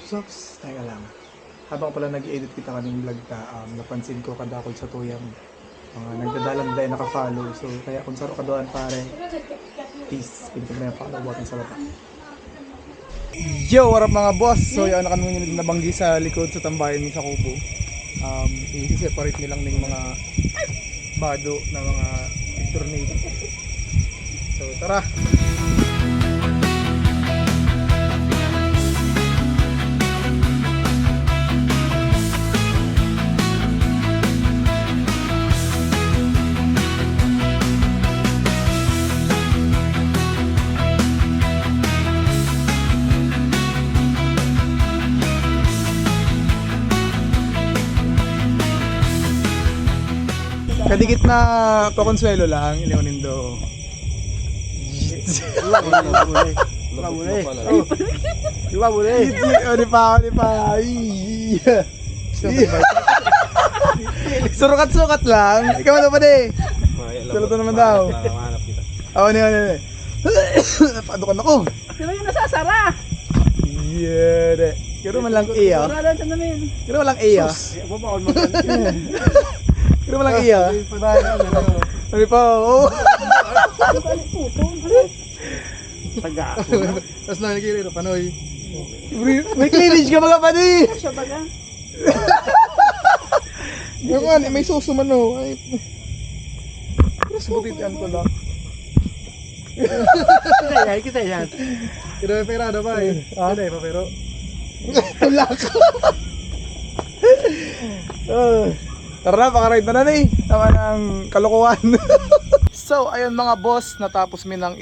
Sops, teka lang. Habang pala nag-edit kita kaming vlog ka, napansin ko kadakol sa tuyang mga nagdadalang dahil naka-follow. So, kaya kung saro ka doon pare, peace. Pinto mo na yung follow button sa baba. Yo, what up mga boss? So, yun, nakanong yung nabanggi sa likod sa tambayan mo sa Kubo. I-separate nilang ng mga bado na mga tornado. So, tara! Kadikit na pakonsuelo lang, iniunin do. Iba muli. Di pa. Surukat-sukat lang. Ikaw na pa di. Surukat naman daw. Oo, ni. Padukan ako. Sino yung nasasara? Yeah, de. Kiro man lang iya. Kiro man lang iya. Kiro man lang iya. Ano pa? Oh. Taga. Tapos na nagkiliro, panoy. May cleavage ka mga panoy! Siya baga? Ngayon, may suso man o. Subutitan ko lang. Kita yan. Kira may pera na ba eh? Ano eh, papero? Wala ka! Tara na, pakaride na eh. Tama ng kalokohan. So, ayun mga boss, natapos mi nang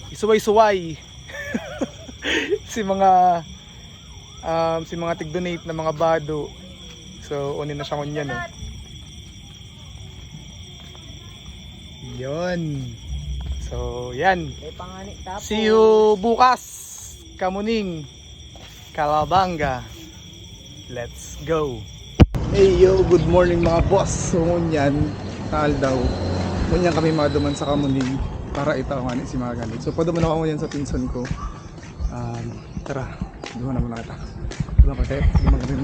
isuway-suway si mga tig-donate na mga bado. So, unin na siya kunyan, no. Yun. So, yan. See you bukas. Kamuning. Kalabanga. Let's go. Hey yo, good morning mga boss. So, ngunyan, taal daw. Ngunyan kami maduman sa Kamuning para itawangan si mga ganit. So, paduman ako ngunyan sa pinsan ko. Tara, duman naman kita. Duman kami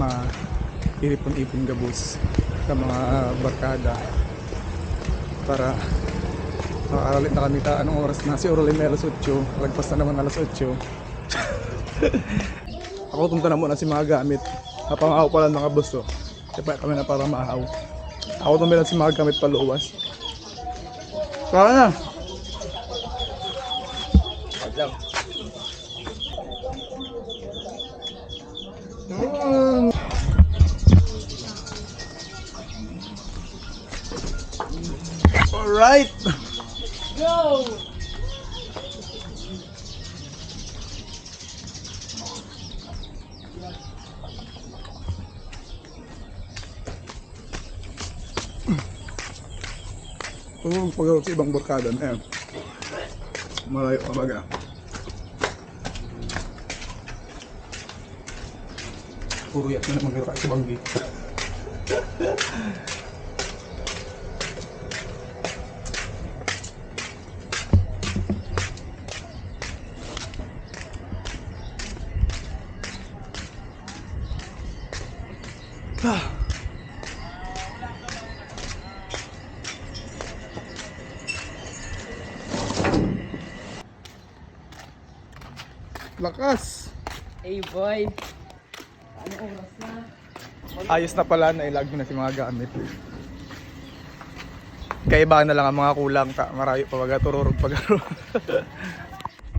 maipon-ipon gabos sa mga barkada para makakalit na kami ta. Anong oras na? Si Orolin na alas 8. Lagpas na naman alas 8. Ako tunta na muna si mga gamit. Napangahaw pala mga boss to. Kaya kami na para maahaw. Ako tumilan si mga gamit paluwas. Kaya na. Alright. Go! Kung pag-awag sa ibang barkada na yan, malayo ka baga. Puro yak na naman gano'n sa banggi. Lakas! Hey boy! Ano oras na? Ayos na pala, nailag na si mga gamit. Kaibahan na lang ang mga kulang, marayo pa baga, tururog pagaro.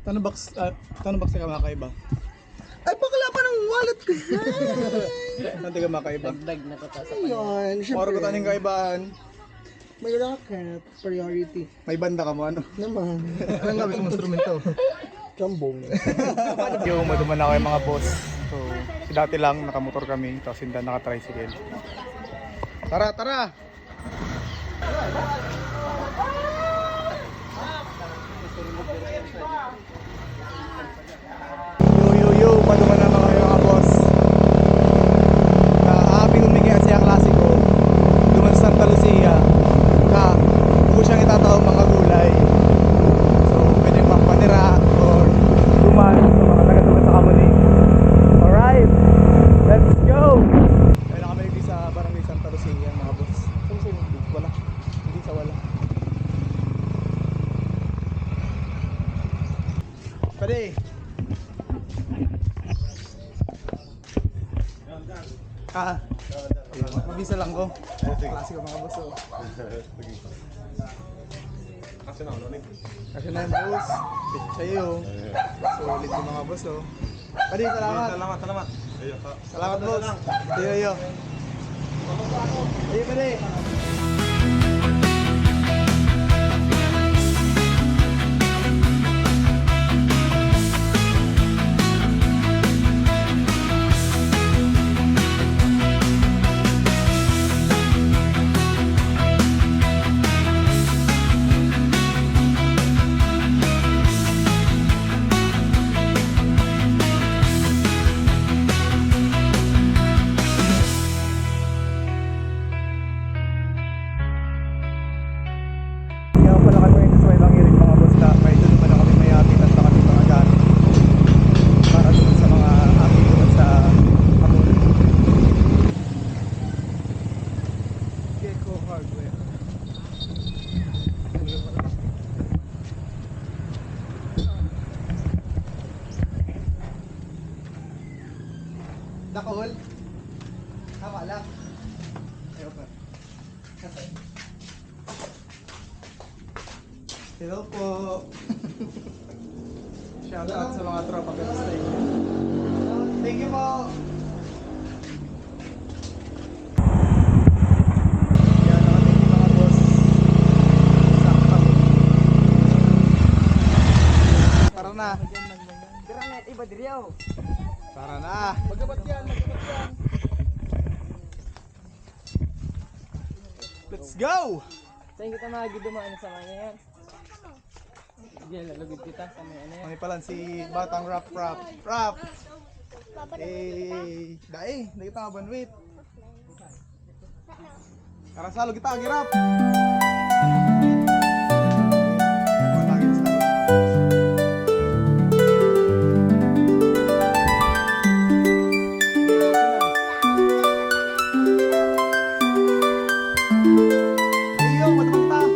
Tanong box na ka makaiba? Ay, bakla pa ng wallet ko! Nanti ka makaiba? Dagdag na ko sa Ayun, syempre. Or ko taning kaibahan. May rocket, priority. May banda ka mo, ano? Naman. Anong gamit mong instrumento? Chambong. Yung maduman na ako yung mga boss. So, si dati lang nakamotor kami, tapos hindi naka-tricycle. Tara, tara! Yo, maduman na mga boss. Aabing humingi at siya klasiko. Duman sa Santa Lucia. Buko siyang itataong mga gulay. So, pwede magpanira or duman sa mga taga-duman sa Kamuning. Alright! Pwede. Ah, mag-isa lang ko. Klase ko mga boss. Oh. Kasi na yung boss. Fit sa'yo. Solid yung mga boss. Oh. Pwede, salamat. Salamat. Salamat boss. Iyo. Iyo, pwede. Kaya pala kami ngayon sa may Bangiring mga boss na may doon naman kami may habitat na kami mga gamit para doon sa mga ating doon sa Amon. Gecko Hardware. Dakol? Tama lang. Ayaw pa. Hello po. Shout out sa mga tropa ko sa station. Thank you po. Yan naman yung mga boss. Sakto. Tara na. Granite, iba diriyaw. Tara na. Magabat yan. Let's go. Saan kita magidumaan sa mga yan? Diyan, lalagod kita sa mga ano yan. May palan si Batang Rap. Eh, dai, hindi kita mabanwit. Karasalo kita, girap. Iyo, matapang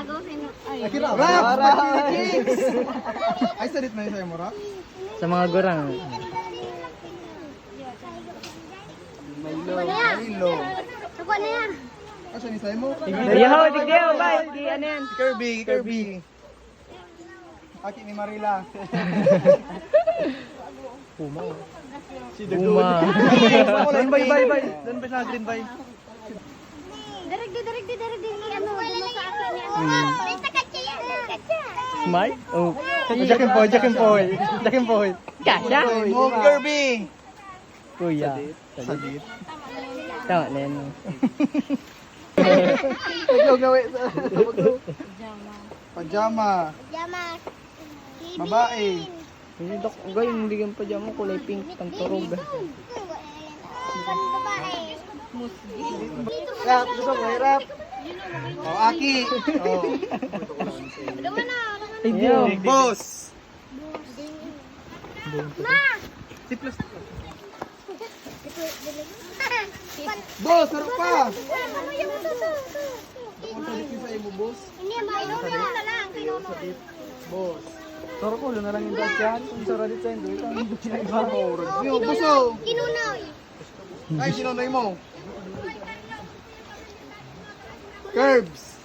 Gago, sino? Ay, Rap! Ay, salit na yun sa'yo mo, Rap? Sa mga gurang. Milo. Suko na yan. Asa ni sa'yo mo? Ayaw, tigdiyo, bay. Di ano yan. Kirby. Aki ni Marila. Puma. Si Dagon. Doon bay. Doon bay sa green bay. Direk di ano, dun sa akin ni ano. Basta katya yan. Katya. Smart? Oh. Jack and Poy. Kasha? Mo Kirby. Kuya. Sadit. Tama na yan. Ikaw gawi sa pajama. Pajama. Babae. Hindi dok, gayon hindi kang pajama kulay pink pang turog. Pan babae. Rap, gusto mo rap. Oh, Aki. Oh. Dama na. Ayaw. Boss. Ma! Boss, sarap pa. Ano yung ito? Kung salit sa iyo, boss. Hindi, makinuno na lang. Kinuno. Boss. Toro ko na lang yung dasyan. Kung sa radit sa hindi kang Yo, boss. Oh. Kinuno. Ay, sinunay mo. Curbs.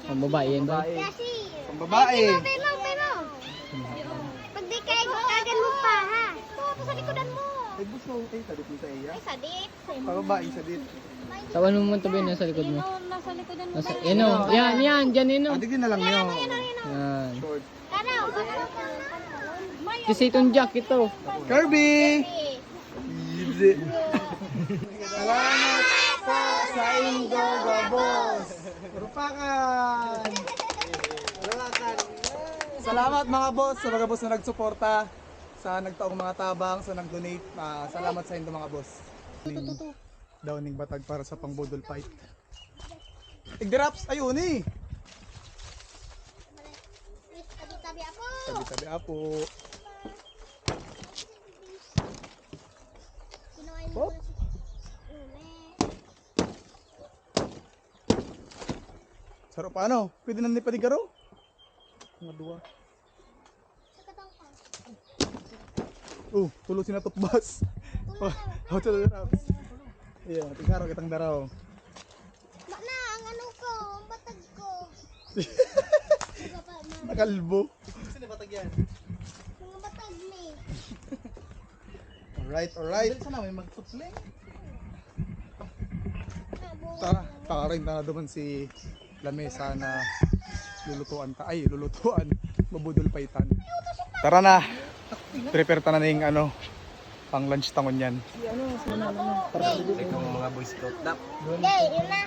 Ang babae yan ba? Kasi. Ang babae. Pero. Pag di kayo, kagan mo pa, ha? Ito, sa likodan mo. Ay, boss mo. Ay, salit mo sa iya. Ay, sadit. Babae, salit. Tawan mo mo tabi na sa likod mo. Nasa likodan mo. Nasa, yan o. Yan, dyan yun o. Adik din na lang yun. Yan. Short. Karaw. Kasi itong jack ito. Kirby! Easy. Salamat po sa Indoga, boss! Rupakan! Salamat mga boss, sa mga boss na nagsuporta, sa nagtaong mga tabang, sa nag-donate. Salamat sa Indo mga boss. Downing batag para sa pang-bodol fight. Igdiraps, ayun eh! Tabi-tabi ako. Tabi-tabi apo. Kinuhain Pop. mo. Sarap pa ano? Pwede na ni paligaro? Mga duwa. Tulo si natutbas. How to the raps? Iya, tigaro kitang daraw. Na, ang ano ko, ang batag ko. Nakalbo. Mga batag ni. Alright. Sana may magputling. Tara rin na naman si lamesa na lulutuan. Mabudol paitan. Tara na. Prepare ta na ng ano, pang lunch tangon yan. Yay, yun na.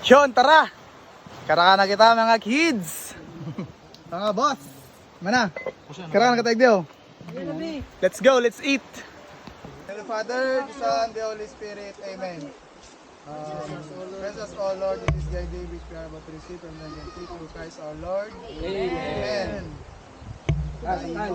Yun, tara! Karaka na kita mga kids! Mga boss! Mana? Karaka na kita igdiyo. Let's go, let's eat! Hello Father, the Son, the Holy Spirit, Amen. Bless us, O Lord, in this day which we are about to receive from the faith through Christ our Lord. Amen. Kain na!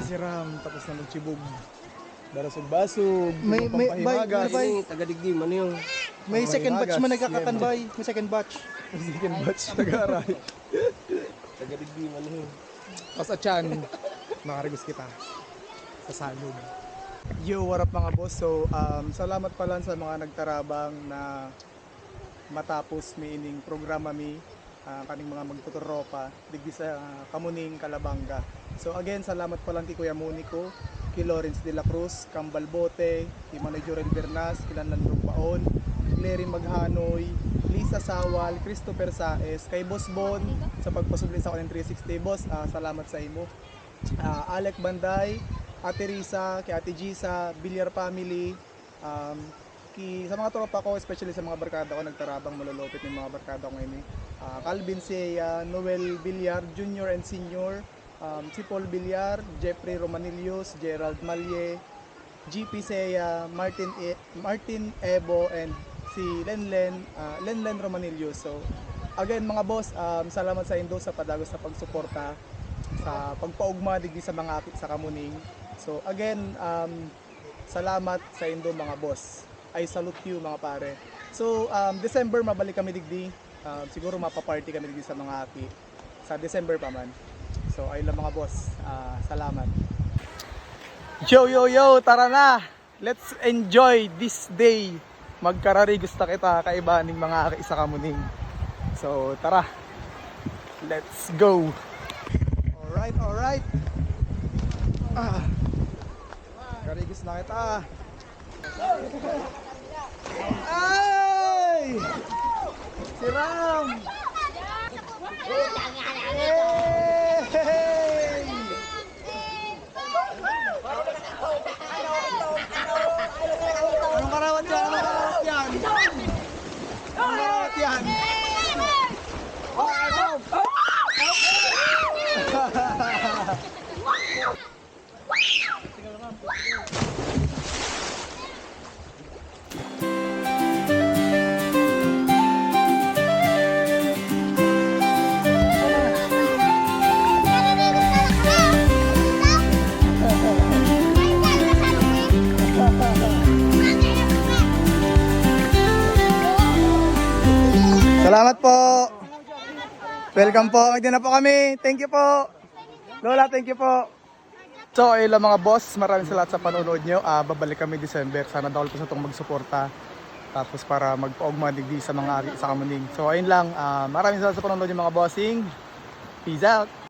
Si Ram, tapos na magchibog. Darasog-basog, pampahimagas. Tagadigdim, ano yung? May second batch man nagkakakanbay. May second batch. Second batch, nag-aaral. Tagadigdim, ano yung? Tapos atyan, makarigos kita sa salud. Yo, what up mga boss? So, salamat pala sa mga nagtarabang na matapos may ining programa mi kaning mga magtuturopa digdi sa Kamuning, Calabanga. So again, salamat pala ti Kuya Monico, kay Lawrence de la Cruz, Kambal Bote, kay Manoy Jorel Bernas, kay Landong Paon, Clary Maghanoy, Lisa Sawal, Christopher Saez, kay Boss Bon sa pagpasubli sa kanyang 360. Boss, salamat sa imo. Alec Banday, Ate Risa, kay Ate Gisa, Villar Family, Sa mga tropa ko, especially sa mga barkada ko, nagtarabang malulupit ng mga barkada ko ngayon. Calvin Seya, Noel Villar, Junior and Senior, si Paul Villar, Jeffrey Romanilius, Gerald Malye, GP Seya, Martin Ebo, and si Lenlen Romanilius. So, again mga boss, salamat sa Indo sa padagos sa pagsuporta, sa pagpaugma digdi sa mga akit sa Kamuning. So, again, salamat sa Indo mga boss. I salute you mga pare. So, December mabalik kami digdi. Siguro mapaparty kami digdi sa mga aki. Sa December pa man. So, ayun lang mga boss. Salamat. Yo, tara na! Let's enjoy this day. Magkarari gusto kita kaiba ning mga aki sa Kamuning. So, tara. Let's go. Alright. Karigis na kita. Ay! Si Ram! Hey! Anong karawat yan? Salamat po. Welcome po. Hindi na po kami. Thank you po. Lola, thank you po. So, ayun lang mga boss. Maraming salamat sa panonood nyo. Babalik kami December. Sana dahil po sa itong magsuporta. Tapos para magpaugma digdi sa mga aki sa Kamuning. So, ayun lang. Maraming salamat sa panonood nyo mga bossing. Peace out.